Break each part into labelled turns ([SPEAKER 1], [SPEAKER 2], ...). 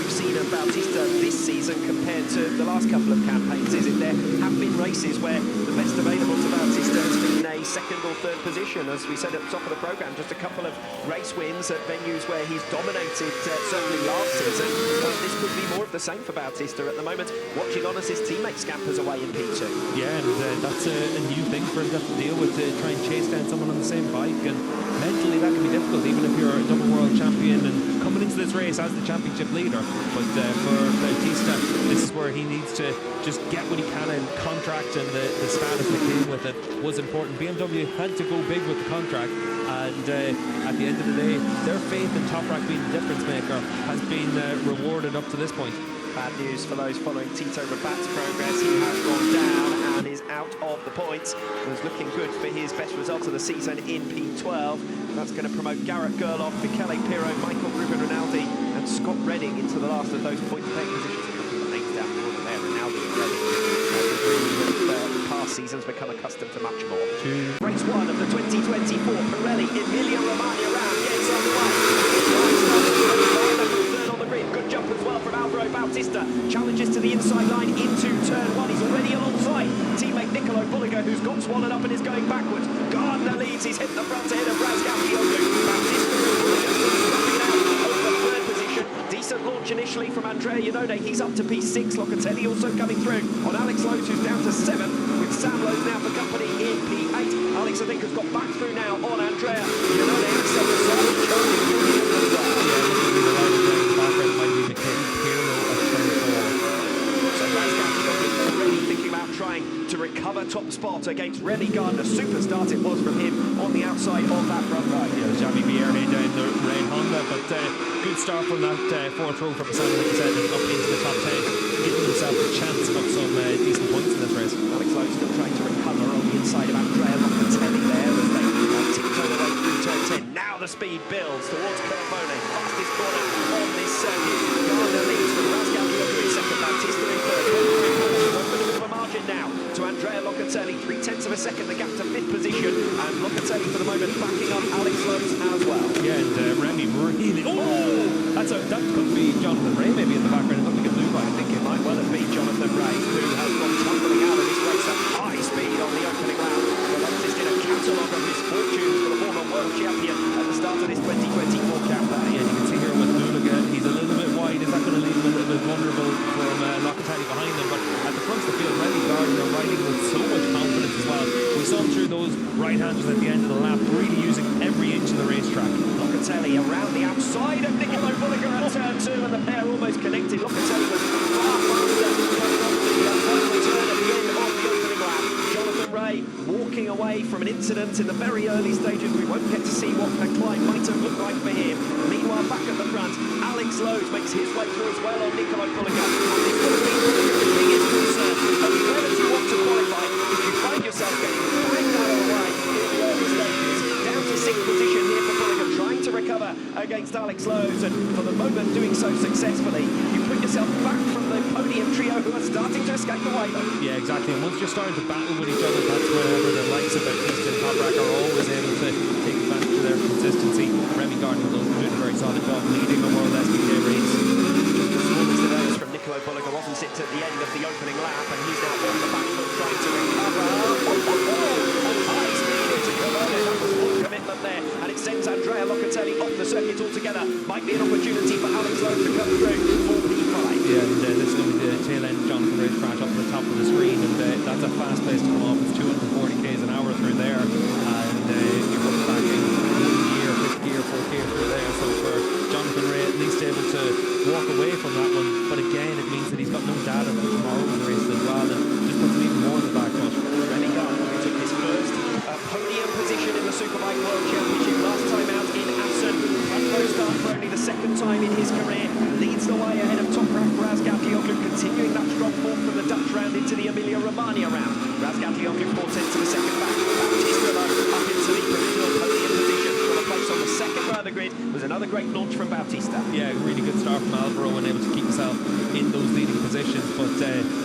[SPEAKER 1] we've seen of Bautista this season compared to the last couple of campaigns is that there have been races where the best available to Bautista has been a second or third position. As we said at the top of the programme, just a couple of race wins at venues where he's dominated, certainly last season. This could be more of the same for Bautista at the moment, watching on as his teammate scampers away in P2.
[SPEAKER 2] Yeah, and that's a new thing for him to have to deal with, to try and chase down someone on the same bike, and mentally that can be difficult, even if you're a double world champion and coming into this race as the championship leader. But for Bautista, this is where he needs to just get what he can in contract, and the status that came with it was important. BMW had to go big with the contract, and at the end of the day, their faith in Toprak being the difference maker has been rewarded up to this point.
[SPEAKER 1] Bad news for those following Tito Rabat's progress. He has gone down and is out of the points. It was looking good for his best result of the season in P12. That's going to promote Garrett Gerloff, Michele Pirro, Michael Ruben Rinaldi and Scott Redding into the last of those point-to-take positions. A couple of names down the order there, Rinaldi and Redding. With past seasons become accustomed to much more. Race 1 of the 2024 Pirelli Emilia-Romagna round gets underway. Good jump as well from Alvaro Bautista. Challenges to the inside line into turn 1. He's already alongside teammate Nicolo Bulliger, who's got swallowed up and is going backwards. Gardner leads. He's hit the front ahead of Razgatlıoğlu. Bautista and Bulliger swapping out over third position. Decent launch initially from Andrea Iannone. He's up to P6. Locatelli also coming through on Alex Lowe's, who's down to 7th, with Sam Lowe's now for company in P8. Alex, I think, has got back through now on Andrea Iannone and 7th. Trying to recover top spot against Remy Gardner. Super start it was from him on the outside of that front right.
[SPEAKER 2] Yeah, Javi Vierge down the red Honda, but good start from that fourth row from Sam, like you said, and up into the top 10, giving himself a chance of some decent points in this race.
[SPEAKER 1] Alex Lowe still trying to recover on the inside of Andrea Locatelli there as they tiptoe their way through turn 10. Now the speed builds towards Cremona, fastest corner on this circuit. Gardner leads with Razgatlıoğlu in second, Bautista in third. Now to Andrea Locatelli, 0.3 of a second, the gap to 5th position, and Locatelli for the moment backing up Alex Lowe's as well.
[SPEAKER 2] Yeah, and Remy really, that could be Jonathan Ray maybe in the background. It looked like a blue line.
[SPEAKER 1] I think it might well have been Jonathan Ray, who has gone tumbling out of this race at high speed on the opening lap. The latest in a catalogue of misfortunes for the former world champion at the start of this 2024 campaign.
[SPEAKER 2] Yeah, you can see here with Bulliger, he's a little bit wide. Is that going to leave him a little bit vulnerable from Locatelli behind him? But at the front of the field, Remy Gardner riding with so much confidence as well. We saw him through those right-handers at the end of the lap, really using every inch of the racetrack.
[SPEAKER 1] Locatelli around the outside of Nicolo Bulliger at turn 2, and the pair almost connected. Locatelli was far faster coming off the final turn at the end of the opening lap. Jonathan Ray walking away from an incident in the very early stages. We won't get to see what the climb might have looked like for him. Meanwhile, back at the front, Alex Lowe's makes his way through as well on Nicolo Bulliger. This will be the biggest concern of whether you want to qualify. If you find yourself getting banged out of the way in the early stages, down to 6th position here for Bulliger, trying to recover against Alex Lowe's, and for the moment doing so successfully. You put yourself back from the podium trio who are starting to escape away though.
[SPEAKER 2] Yeah, exactly, and once you're starting to battle with each other, that's whenever the likes of Bautista and Toprak are always able to take advantage of their consistency. Remy Gardner does do a very solid job leading the WorldSBK race.
[SPEAKER 1] From Nicolo Bulliger, wasn't it at the end of the opening lap, and he's now on the back foot trying to recover. High speed into Cremona. That was full commitment there, and it sends Andrea Locatelli off the circuit altogether. Might be an opportunity for Alex Lowe to come through for P5.
[SPEAKER 2] Yeah, and this is going to be the tail end Jonathan Ray's crash up at the top of the screen, and that's a fast place to come off. It's 240 k's an hour through there, and you're going back in 1 gear, 5th gear, 4th gear through there. So for Jonathan Ray, at least able to walk away from that one, but again it means that he's got no data for tomorrow in the race as well, and just puts him even more in the back foot.
[SPEAKER 1] Remy Gardner, who took his first podium position in the Superbike World Championship last time out in Assen, front row start for only the 2nd time in his career, leads the way ahead of Toprak Razgatlıoğlu, continuing that strong form from the Dutch round into the Emilia-Romagna round. Razgatlıoğlu 4/10 to the second back. Bautista up into the provisional podium position for a place on the 2nd row of the grid. Was another great launch from Bautista.
[SPEAKER 2] Yeah, really good start from Alvaro and able to keep himself in those leading positions, but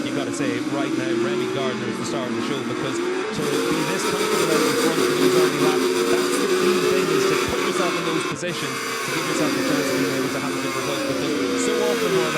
[SPEAKER 2] you got to say right now Remy Gardner is the star of the show, because to be this comfortable out in front of those early laps, that's the key thing, is to put yourself in those positions to give yourself a chance of being able to have a good result, because so often more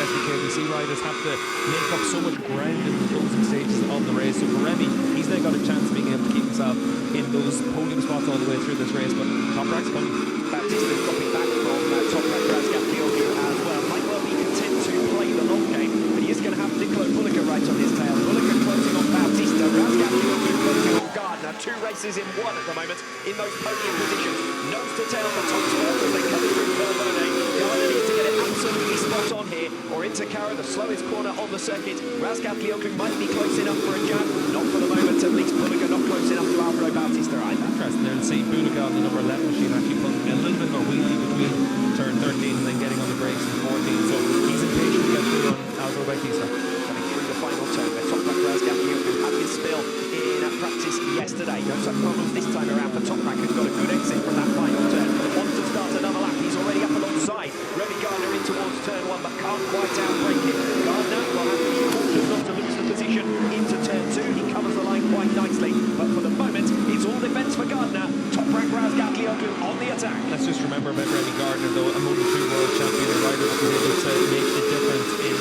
[SPEAKER 2] just have to make up so much ground in the closing stages of the race. So for Remy, he's now got a chance of being able to keep himself in those podium spots all the way through this race. But Toprak's coming.
[SPEAKER 1] Bautista's dropping back from Toprak Razgatlıoğlu as well. Might well be content to play the long game, but he is going to have Nicolo Bulliger right on his tail. Bulliger closing on Bautista, Razgatlıoğlu closing on Gardner. 2 races in 1 at the moment in those podium positions. Nose to tail the top spot as they come through Cremona. Gardner needs to get it absolutely spot on here, or into Cara, the slowest corner on the circuit. Razgatlıoğlu might be close enough for a jab. Not for the moment, at least. Bulliger not close enough to Alvaro Bautista either.
[SPEAKER 2] Interesting there to see Bulliger on the number 11 machine actually pulling a little bit more wheelie between turn 13 and then getting on the brakes in 14. So he's impatient to get through on Alvaro Bautista.
[SPEAKER 1] Coming through the final turn, where Toprak Razgatlıoğlu had his spill in practice yesterday. No such problems this time around for Toprak, who's got a good exit from that final turn. Wants to start another lap. He's already up alongside Remy Gardner in towards turn 1, but can't quite outbreak it. Gardner will have to be cautious not to lose the position into turn 2. He covers the line quite nicely, but for the moment, it's all defence for Gardner. Toprak Razgatlıoğlu on the attack.
[SPEAKER 2] Let's just remember about Remy Gardner, though, a Moto2 world champion rider that was able to make the difference in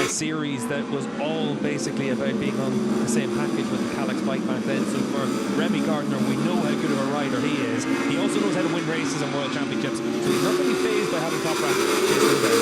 [SPEAKER 2] a series that was all basically about being on the same package with the Calix bike back then. So for Remy Gardner, we know how good of a rider he is. He also knows how to win races and world championships, so he's not going to be fazed by having Toprak chase him down.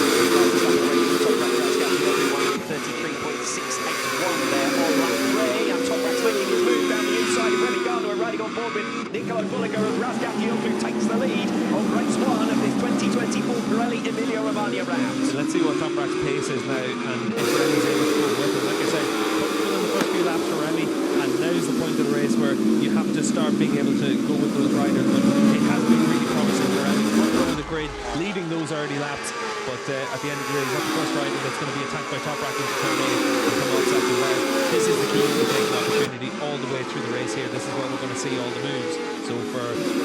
[SPEAKER 1] Toprak Razgatlıoğlu 133.681 there on lap 3, and Toprak's making his move down the inside. Remy Gardner are riding on board with Nicolo Bulliger, and Razgatlıoğlu takes the lead on race 1 of this 2024 Pirelli Emilia Romagna round.
[SPEAKER 2] So let's see what Toprak's pace is now, and if Remy's able to go with it. Like I said, comfortable in the first few laps for Remy, and now's the point of the race where you have to start being able to go with those riders. But it has been really promising for Remy, front row of the grid, leading those early laps. But at the end of the day, he's not the first rider that's going to be attacked by Toprak into turn 8 and come off second well. This is the key to taking opportunity all the way through the race here. This is where we're going to see all the moves. So for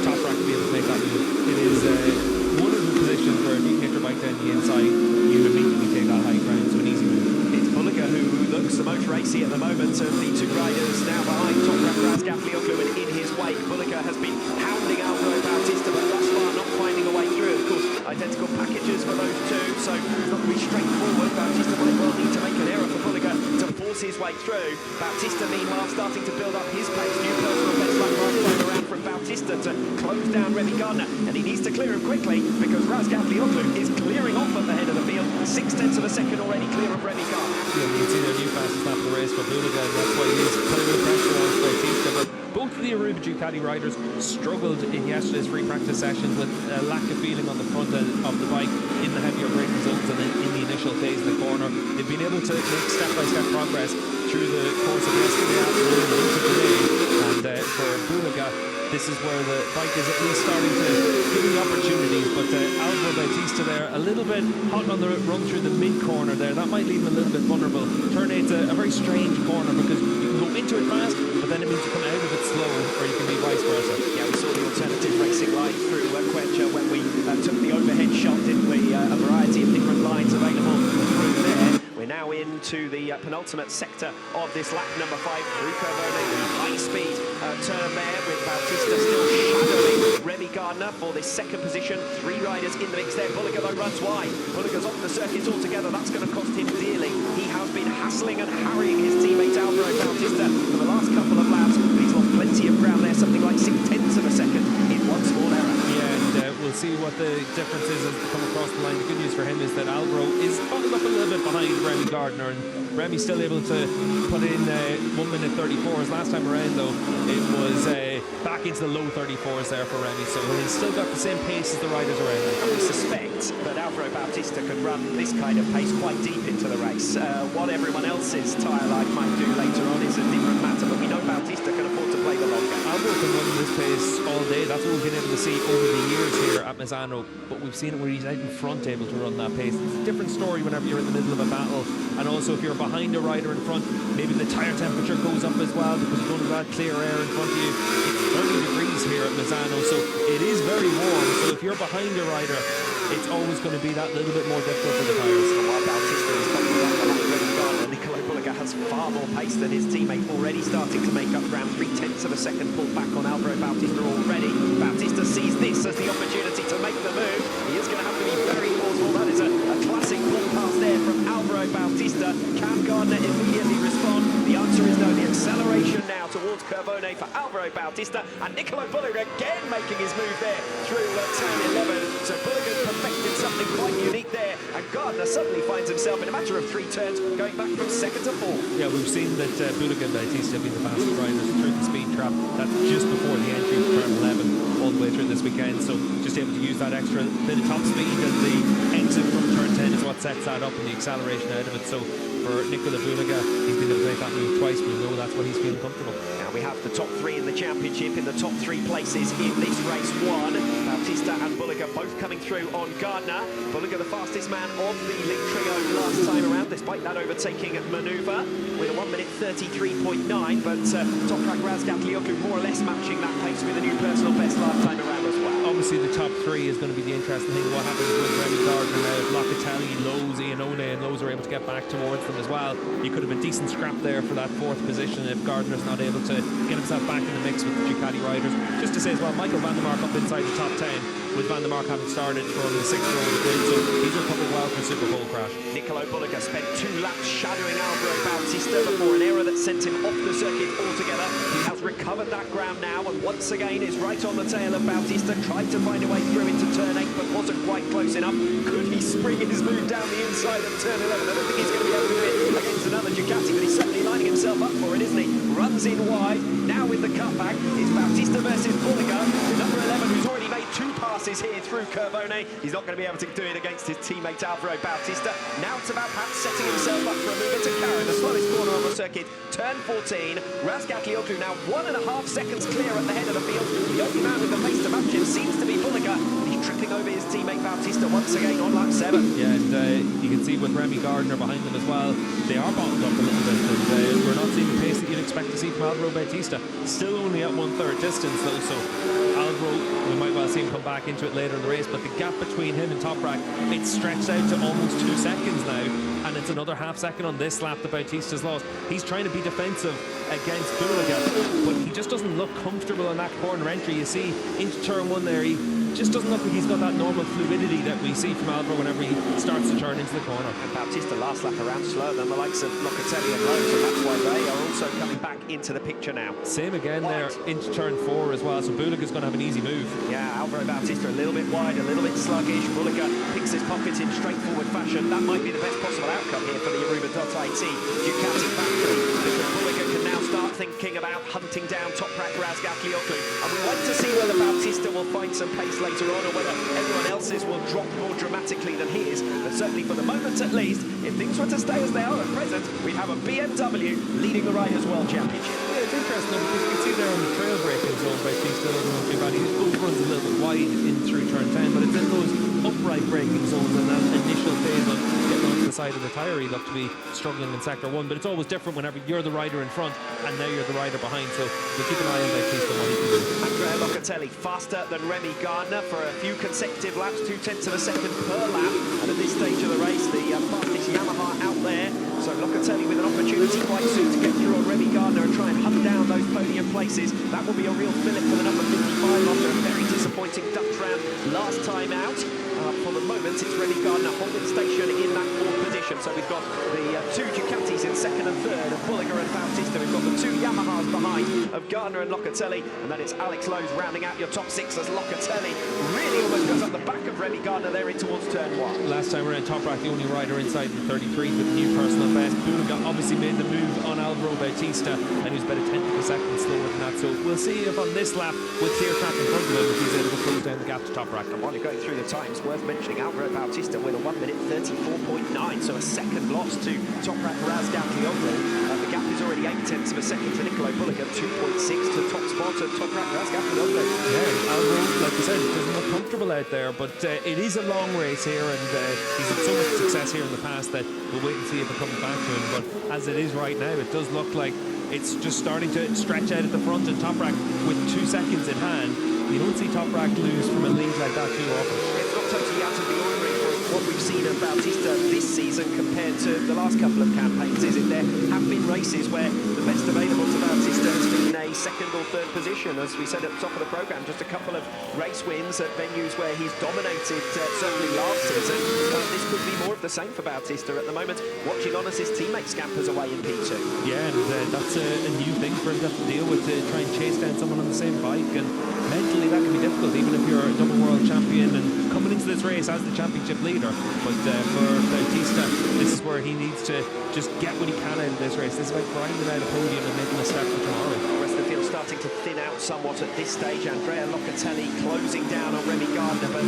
[SPEAKER 2] Toprak to be able to make that move, it is one of the positions where if you can get your bike down the inside, you immediately take that high ground. So an easy move.
[SPEAKER 1] It's Bulliger who looks the most racy at the moment of the 2 riders now behind Toprak Razgatlıoğlu, and in his wake, Bulliger has been hounding Alvaro Bautista, but thus far not finding a way through. Of course, identical packages for those 2, so it's not really straightforward. Bautista might well need to make an error for Bulliger to force his way through. Bautista, meanwhile, starting to build up his pace. New personal best lap last time around from Bautista to close down Remy Gardner, and he needs to clear him quickly because Razgatlıoğlu is clearing off at the head of the field. 0.6 of a second already clear of Remy Gardner.
[SPEAKER 2] Yeah, you can see their new fastest lap of the race for Bulliger, and that's why he's putting the pressure on Bautista. But both of the Aruba Ducati riders struggled in yesterday's free practice sessions with a lack of feeling on the front end of the bike in the heavier braking zones and in the initial phase in the corner. They've been able to make step-by-step progress through the course of yesterday afternoon and into today. And for Bulliger, this is where the bike is at least starting to give him the opportunities. But Alvaro Bautista there, a little bit hot on the run through the mid-corner there. That might leave him a little bit vulnerable. Turn 8's a very strange corner because you can go into it fast, but then it means you come out of it slow, or you can be vice versa.
[SPEAKER 1] Yeah, we saw the alternative racing line through Quencher when we took the overhead shot, didn't we? A variety of different lines available through there. We're now into the penultimate sector of this lap number 5 through Cremona. High-speed turn there with Bautista still shadowing Remy Gardner for this second position. 3 riders in the mix there. Bulliger though runs wide. Bulliger's off the circuit altogether. That's going to cost him dearly. He has been hassling and harrying his teammate Alvaro Bautista for the last couple of laps, but he's lost plenty of ground there, something like 0.6 of a second in one small error.
[SPEAKER 2] Yeah, and we'll see what the difference is as they come across the line. The good news for him is that Alvaro is bundled up a little bit behind Remy Gardner, and Remy's still able to put in 1 minute 34s. Last time around, though, it was back into the low 34s there for Remy, so he's still got the same pace as the riders around him.
[SPEAKER 1] And we suspect that Alvaro Bautista could run this kind of pace quite deep into the race. What everyone else's tyre life might do later on is a different matter, but we know Bautista can afford to play the long game.
[SPEAKER 2] Alvaro can run this pace all day. That's what we've been able to see over the years here at Misano, but we've seen it where he's out in front able to run that pace. It's a different story whenever you're in the middle of a battle, and also if you're behind a rider in front, maybe the tyre temperature goes up as well because you don't have that clear air in front of you. It's 30 degrees here at Misano, so it is very warm, so if you're behind a rider, it's always going to be that little bit more difficult for the tyres.
[SPEAKER 1] While Bautista is coming up behind Remy Gardner, Nicolo Bulliger has far more pace than his teammate, already starting to make up ground. 0.3 of a second pulled back on Alvaro Bautista already. Bautista sees this as the opportunity to make the move. He is going to have to be very forceful. That is a classic pull pass there from Alvaro Bautista. Bautista. Can Gardner immediately respond? The answer is no. The acceleration now towards Cremona for Alvaro Bautista, and Nicolo Bulliger again making his move there through turn 11. So Bulliger perfected something quite unique there, and Gardner suddenly finds himself in a matter of 3 turns going back from 2nd to 4th.
[SPEAKER 2] Yeah, we've seen that Bulliger and Bautista have been the fastest riders through the speed trap. That's just before the entry of turn 11 all the way through this weekend, so just able to use that extra bit of top speed, and the exit from turn 10 is what sets that up, and the acceleration out of it. So for Nicolo Bulliger, he's been able to make that move twice. We know that's what he's feeling comfortable.
[SPEAKER 1] Now we have the top 3 in the championship, in the top 3 places in this race 1. Bautista and Bulliger both coming through on Gardner. Bulliger the fastest man of the link trio last time around, despite that overtaking manoeuvre with a 1 minute 33.9, but Toprak Razgatlıoğlu more or less matching that pace with a new personal best last time around as well.
[SPEAKER 2] Obviously the top 3 is going to be the interesting thing. What happens with Remy Gardner now? If Locatelli, Lowe's, Iannone and Lowe's are able to get back towards them as well, you could have a decent scrap there for that 4th position if Gardner's not able to get himself back in the mix with the Ducati riders. Just to say as well, Michael van der Mark up inside the top 10, with van der Mark having started from the 6th row of the grid, so he's recovered well from Super Bowl crash.
[SPEAKER 1] Nicolo Bulliger spent 2 laps shadowing Alvaro Bautista before an error that sent him off the circuit altogether. He has recovered that ground now, and once again is right on the tail of Bautista. Tried to find a way through into turn 8, but wasn't quite close enough. Could he spring his move down the inside of turn 11? I don't think he's going to be able to do it against another Ducati, but he's certainly lining himself up for it, isn't he? Runs in wide. Now with the cutback, it's Bautista versus Bulliger. Number 11, who's already made 2 passes here through Cremona. He's not going to be able to do it against his teammate Alvaro Bautista. Now it's about perhaps setting himself up for a move into Karen, the slowest corner on the circuit. Turn 14. Razgatlıoğlu now 1.5 seconds clear at the head of the field. The only man with the pace to match him seems to be Bulliger. He's tripping over his teammate Bautista once again on lap 7.
[SPEAKER 2] Yeah, and you can see with Remy Gardner behind them as well, they are bottled up a little bit, and we're not seeing the pace that you'd expect to see from Alvaro Bautista. Still only at 1/3 distance though, so Alvaro, we might well see him come back into it later in the race, but the gap between him and Toprak, it's stretched out to almost 2 seconds now, and it's another half second on this lap that Bautista's lost. He's trying to be defensive against Bulliger, but he just doesn't look comfortable in that corner entry. You see into turn 1 there, he just doesn't look like he's got that normal fluidity that we see from Alvaro whenever he starts to turn into the corner.
[SPEAKER 1] And Bautista last lap around slower than the likes of Locatelli and Lowe, so that's why they are also coming back into the picture now.
[SPEAKER 2] Same again there into turn 4 as well, so Bulliger's going to have an easy move.
[SPEAKER 1] Yeah, Alvaro Bautista a little bit wide, a little bit sluggish. Bulliger picks his pockets in straightforward fashion. That might be the best possible outcome here for the Aruba.it Ducati factory, because Bulliger can now start thinking about hunting down Toprak Razgatlıoğlu. And we like to see whether Bautista will find some pace later on, or whether everyone else's will drop more dramatically than his. But certainly for the moment at least, if things were to stay as they are at present, we have a BMW leading the Riders' World Championship.
[SPEAKER 2] Yeah, it's interesting because you can see there on the trail braking zone, Bautista overruns a little bit wide in through turn 10, but it's in those upright braking zones and that initial phase of getting onto the side of the tyre, he looked to be struggling in sector 1, but it's always different whenever you're the rider in front and now you're the rider behind, so we'll keep an eye on Bautista and what he can do.
[SPEAKER 1] Andrea Locatelli faster than Remy Gardner for a few consecutive laps, 0.2 of a second per lap, and at this stage of the race, the fastest Yamaha out there. So Locatelli with an opportunity quite soon to get through on Remy Gardner and try and hunt down those podium places. That will be a real fillip for the number 55 after a very disappointing Dutch round last time out. For the moment, it's Remy Gardner holding station in that 4th position. So we've got the 2 Ducatis in 2nd and 3rd, of Bulliger and Bautista. We've got the 2 Yamahas behind of Gardner and Locatelli, and then it's Alex Lowe's rounding out your top 6 as Locatelli really almost goes up the back of Remy Gardner there in towards turn 1.
[SPEAKER 2] Last time around, Toprak the only rider inside the 33 with the new personal best. Bulliger obviously made the move on Alvaro Bautista, and he was about a 10th of a second slower than that. So we'll see if on this lap, with clear track in front of him, if he's able to close down the gap to Toprak.
[SPEAKER 1] And while you're going through the times, worth mentioning Alvaro Bautista with a 1 minute 34.9, so a second loss to Toprak Razgatlıoğlu. The gap is already 0.8 of a second to Nicolo Bulliger, 2.6 to top spot of Toprak Razgatlıoğlu.
[SPEAKER 2] Yeah, Alvaro, like you said, doesn't look comfortable out there, but it is a long race here, and he's had so much success here in the past that we'll wait and see if it comes back to him. But as it is right now, it does look like it's just starting to stretch out at the front, and Toprak with 2 seconds in hand. You don't see Toprak lose from a lead like that too often.
[SPEAKER 1] It's not totally out of the ordinary from what we've seen of Bautista this season compared to the last couple of campaigns, is it? There have been races where the best available to Bautista has been a 2nd or 3rd position. As we said at the top of the programme, just a couple of race wins at venues where he's dominated, certainly last season. This could be more of the same for Bautista at the moment, watching on as his teammate scampers away in P2.
[SPEAKER 2] Yeah, and that's a new thing for him to have to deal with, to try and chase down someone on the same bike, and mentally that can be difficult, even if you're a double world champion and coming into this race as the championship leader. But for Bautista, this is where he needs to just get what he can out of this race. This is about grinding out a podium and making a step for tomorrow.
[SPEAKER 1] The rest of the field starting to thin out somewhat at this stage. Andrea Locatelli closing down on Remy Gardner, but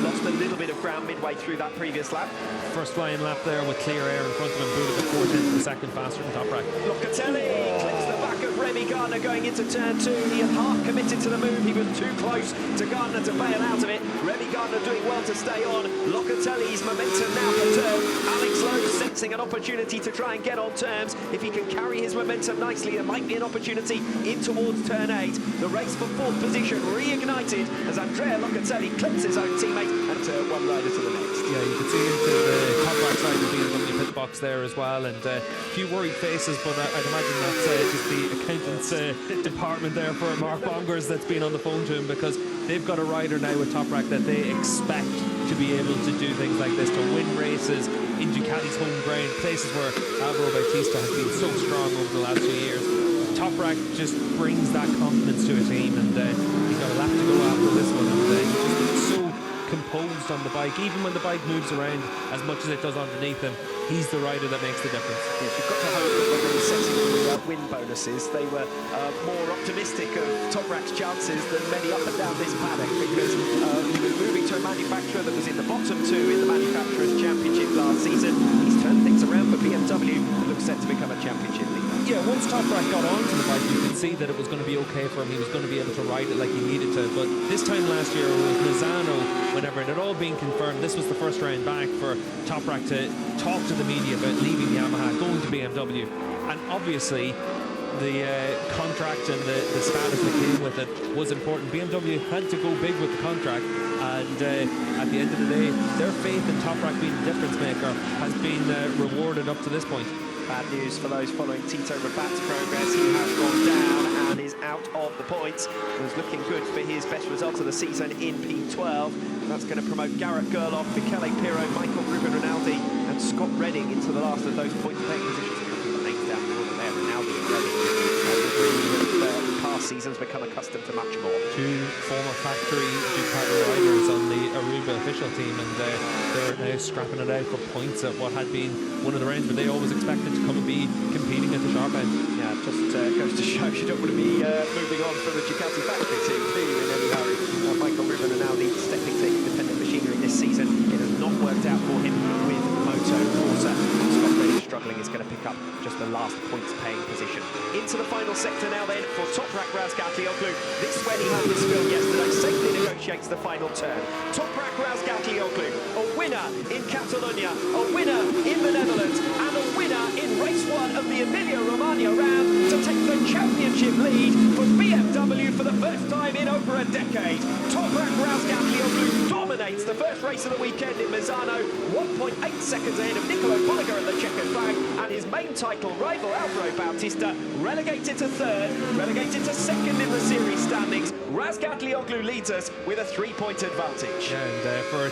[SPEAKER 1] lost a little bit of ground midway through that previous lap.
[SPEAKER 2] First flying lap there with clear air in front of him, booted at 4/10 of a second faster than Toprak.
[SPEAKER 1] Locatelli clips the back of Remy Gardner going into turn 2. He had half committed to the move. He was too close to Gardner to bail out of it. Remy Gardner doing well to stay on. Locatelli's momentum now for turn. Alex Lowe sensing an opportunity to try and get on terms. If he can carry his momentum nicely, there might be an opportunity in towards turn 8. The race for 4th position reignited as Andrea Locatelli clips his own teammate and one rider to the next.
[SPEAKER 2] Yeah, you can see into the Toprak side of the BMW pit box there as well, and a few worried faces, but I'd imagine that's just the accountants department there for Mark Bongers that's been on the phone to him, because they've got a rider now with Toprak that they expect to be able to do things like this, to win races in Ducati's home ground, places where Alvaro Bautista has been so strong over the last few years. Toprak just brings that confidence to a team, and he's got a lap to go after this one, and he just looks so composed on the bike. Even when the bike moves around as much as it does underneath him, he's the rider that makes the difference.
[SPEAKER 1] Yes, you've got to hope that when they were setting the win bonuses, they were more optimistic of Toprak's chances than many up and down this paddock, because he was moving to a manufacturer that was in the bottom 2 in the Manufacturers' Championship last season. He's turned things around for BMW and looks set to become a championship leader.
[SPEAKER 2] Yeah, once Toprak got onto the bike, you could see that it was going to be okay for him. He was going to be able to ride it like he needed to. But this time last year with Lozano, whenever it had all been confirmed, this was the first round back for Toprak to talk to the media about leaving Yamaha, going to BMW. And obviously, the contract and the status that came with it was important. BMW had to go big with the contract, and at the end of the day, their faith in Toprak being the difference maker has been rewarded up to this point.
[SPEAKER 1] Bad news for those following Tito Rabat's progress. He has gone down and is out of the points. It was looking good for his best result of the season in P12. That's going to promote Garrett Gerloff, Michele Pirro, Michael Ruben Rinaldi and Scott Redding into the last of those point-paying positions. The names down the order there, Rinaldi and Redding. With past seasons become accustomed to much more.
[SPEAKER 2] 2 former factory Ducati riders on the Aruba official team, and they're now scrapping it out for points at what had been one of the rounds, but they always expected to come and be competing at the sharp end.
[SPEAKER 1] Yeah, it just goes to show you don't want to be moving on from the Ducati factory team, do you, in any hurry? Michael Ruben and Aldi stepping to independent machinery this season. It has not worked out for him with Moto Corsa. Scott Redding struggling is going to pick up just the last points-paying position. Into the final sector now then for Toprak Razgatlıoğlu. This when he had this film yesterday, safely negotiates the final turn. Toprak Razgatlıoğlu, a winner in Catalonia, a winner in the Netherlands, and a winner in race 1 of the Emilia-Romagna round to take the championship lead for BMW for the first time in over a decade. Toprak Razgatlıoğlu dominates the first race of the weekend in Misano, 1.8 seconds ahead of Nicolo Bolliger at the checkered flag, and his main title rival Alvaro Bautista relegated to 3rd, relegated to 2nd in the series standings. Razgatlıoğlu leads us with a 3-point advantage.
[SPEAKER 2] And for